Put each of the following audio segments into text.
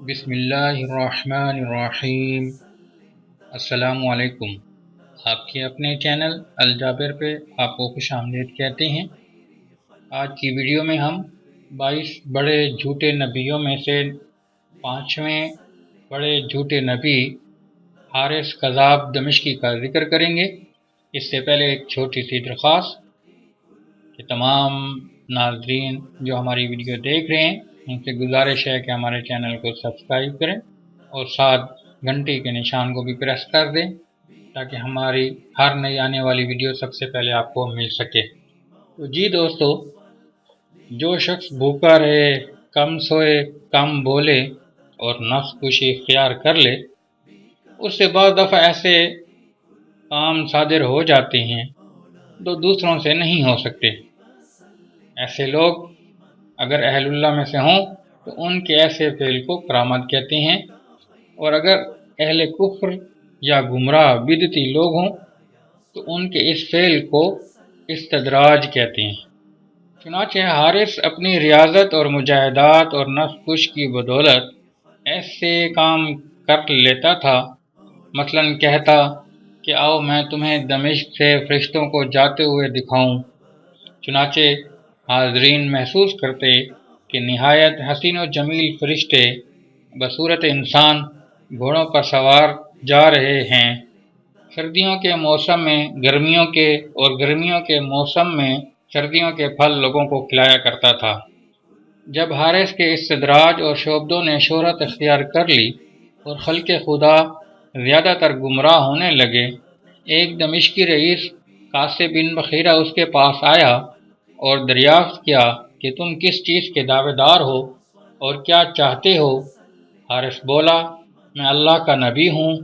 बिस्मिल्लाहिर्रहमानिर्रहीम। अस्सलामु अलैकुम। आपके अपने चैनल अलजाबिर पे आपको खुश आमदीद कहते हैं। आज की वीडियो में हम 22 बड़े झूठे नबियों में से 5वें बड़े झूठे नबी हारिस कज़ाब दमिश्की का जिक्र करेंगे। इससे पहले एक छोटी सी दरख्वास्त कि तमाम नाज़रीन जो हमारी वीडियो देख रहे हैं उनसे गुजारिश है कि हमारे चैनल को सब्सक्राइब करें और साथ घंटी के निशान को भी प्रेस कर दें ताकि हमारी हर नई आने वाली वीडियो सबसे पहले आपको मिल सके। तो जी दोस्तों, जो शख्स भूखा रहे, कम सोए, कम बोले और नफ्स खुशी इख्तियार कर ले, उससे बहुत दफ़ा ऐसे काम सादिर हो जाते हैं जो दूसरों से नहीं हो सकते। ऐसे लोग अगर अहलुल्लाह में से हों तो उनके ऐसे फ़ेल को करामत कहते हैं, और अगर अहले कुफ्र या गुमराह बिदती लोग हों तो उनके इस फ़ेल को इस्तदराज कहते हैं। चुनांचे हारिस अपनी रियाजत और मुजाहिदात और नफ्स कुश की बदौलत ऐसे काम कर लेता था। मसलन कहता कि आओ मैं तुम्हें दमिश्क से फरिश्तों को जाते हुए दिखाऊं। चुनांचे हाज़रीन महसूस करते कि निहायत हसीन व जमील फरिश्ते बसूरत इंसान घोड़ों पर सवार जा रहे हैं। सर्दियों के मौसम में गर्मियों के और गर्मियों के मौसम में सर्दियों के फल लोगों को खिलाया करता था। जब हारिस के इस्तदराज और शोबदों ने शोहरत इख्तियार कर ली और खल्क़े खुदा ज़्यादातर गुमराह होने लगे, एक दमिश्की रईस कासिब बिन बखीरा उसके पास आया और दरियाफ्त किया कि तुम किस चीज़ के दावेदार हो और क्या चाहते हो। हारिस बोला, मैं अल्लाह का नबी हूँ।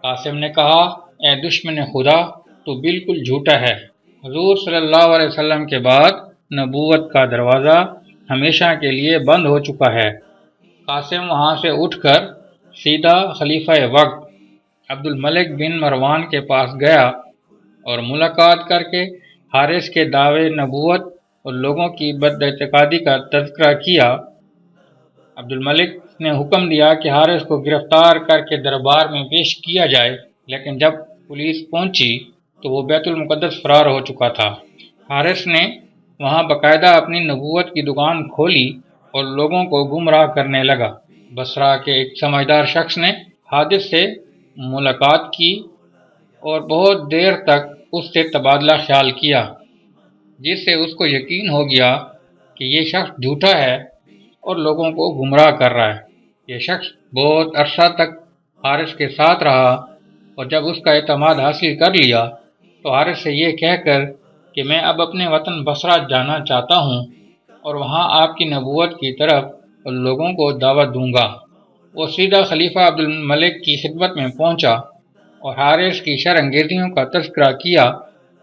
कासिम ने कहा, ए दुश्मन खुदा, तो बिल्कुल झूठा है। हुज़ूर सल्लल्लाहु अलैहि वसल्लम के बाद नबूवत का दरवाज़ा हमेशा के लिए बंद हो चुका है। कासिम वहाँ से उठकर सीधा खलीफा वक्त अब्दुल मलिक बिन मरवान के पास गया और मुलाकात करके हारिस के दावे नबूवत और लोगों की बदएतिकादी का तज़किरा किया। अब्दुल मलिक ने हुक्म दिया कि हारिस को गिरफ्तार करके दरबार में पेश किया जाए, लेकिन जब पुलिस पहुंची तो वो बैतुल मुक़द्दस फरार हो चुका था। हारिस ने वहां बाकायदा अपनी नबूवत की दुकान खोली और लोगों को गुमराह करने लगा। बसरा के एक समझदार शख्स ने हारिस से मुलाकात की और बहुत देर तक उससे तबादला ख्याल किया, जिससे उसको यकीन हो गया कि ये शख्स झूठा है और लोगों को गुमराह कर रहा है। ये शख्स बहुत अरसा तक हारिस के साथ रहा और जब उसका एतमाद हासिल कर लिया तो हारिस से ये कहकर कि मैं अब अपने वतन बसरा जाना चाहता हूँ और वहाँ आपकी नबूवत की तरफ लोगों को दावत दूंगा, वो सीधा खलीफा अब्दुल मलिक की खिदमत में पहुँचा और हारिस की शर्अंगेज़ियों का तज़किरा किया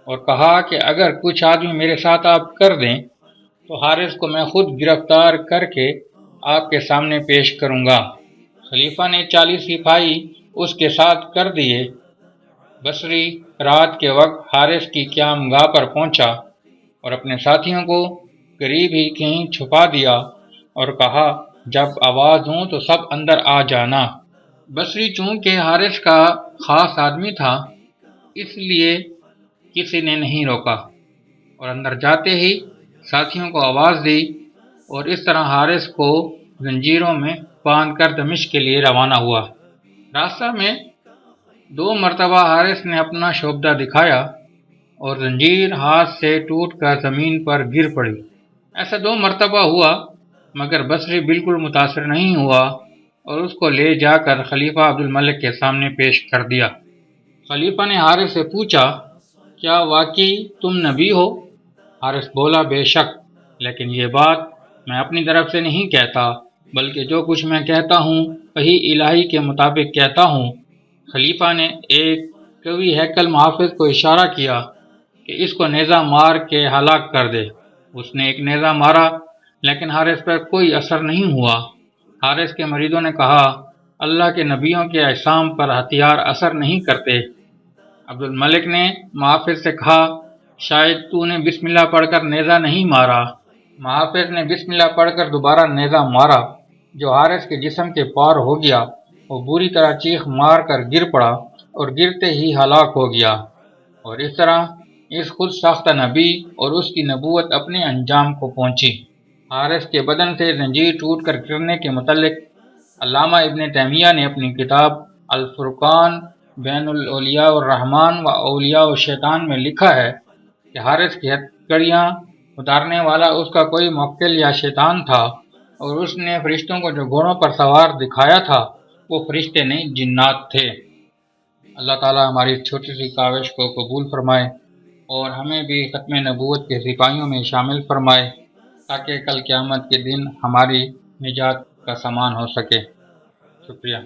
और कहा कि अगर कुछ आदमी मेरे साथ आप कर दें तो हारिस को मैं खुद गिरफ्तार करके आपके सामने पेश करूंगा। खलीफा ने 40 सिपाही उसके साथ कर दिए। बसरी रात के वक्त हारिस की क़यामगाह पर पहुंचा और अपने साथियों को करीब ही कहीं छुपा दिया और कहा, जब आवाज़ दूं तो सब अंदर आ जाना। बसरी चूंकि हारिस का ख़ास आदमी था इसलिए किसी ने नहीं रोका और अंदर जाते ही साथियों को आवाज़ दी और इस तरह हारिस को जंजीरों में बांध कर दमिश्क के लिए रवाना हुआ। रास्ता में 2 मरतबा हारिस ने अपना शोबदा दिखाया और जंजीर हाथ से टूटकर ज़मीन पर गिर पड़ी। ऐसा 2 मरतबा हुआ मगर बसरी बिल्कुल मुतासर नहीं हुआ और उसको ले जाकर खलीफा अब्दुल मलिक के सामने पेश कर दिया। खलीफा ने हारिस से पूछा, क्या वाकई तुम नबी हो? हारिस बोला, बेशक, लेकिन ये बात मैं अपनी तरफ से नहीं कहता, बल्कि जो कुछ मैं कहता हूँ वही इलाही के मुताबिक कहता हूँ। खलीफा ने एक कवि हैकल मुहाफिज को इशारा किया कि इसको नेज़ा मार के हलाक कर दे। उसने एक नेज़ा मारा लेकिन हारिस पर कोई असर नहीं हुआ। हारिस के मरीदों ने कहा, अल्लाह के नबियों के अहसाम पर हथियार असर नहीं करते। अब्दुल मलिक ने मुहाफिज से कहा, शायद तूने बिस्मिल्लाह पढ़कर नेज़ा नहीं मारा। मुहाफिज ने बिस्मिल्लाह पढ़कर दोबारा नेज़ा मारा جو حارث کے جسم کے پار ہو گیا، وہ بری طرح چیخ مار کر گر پڑا اور گرتے ہی ہلاک ہو گیا۔ اور اس طرح اس خود ساختہ نبی اور اس کی نبوت اپنے انجام کو پہنچی۔ حارث کے بدن سے زنجیر ٹوٹ کر گرنے کے متعلق علامہ ابن تیمیہ نے اپنی کتاب الفرقان بین الاولیاء الرحمن و اولیاء الشیطان میں لکھا ہے کہ حارث کی ہتھکڑیاں اتارنے والا اس کا کوئی موکل یا شیطان تھا، اور اس نے فرشتوں کو جو گھوڑوں پر سوار دکھایا تھا وہ فرشتے نہیں جنات تھے۔ اللہ تعالیٰ ہماری چھوٹی سی کاوش کو قبول فرمائے اور ہمیں بھی ختم نبوت کے سپاہیوں میں شامل فرمائے، تاکہ کل قیامت کے دن ہماری نجات کا سامان ہو سکے۔ شکریہ۔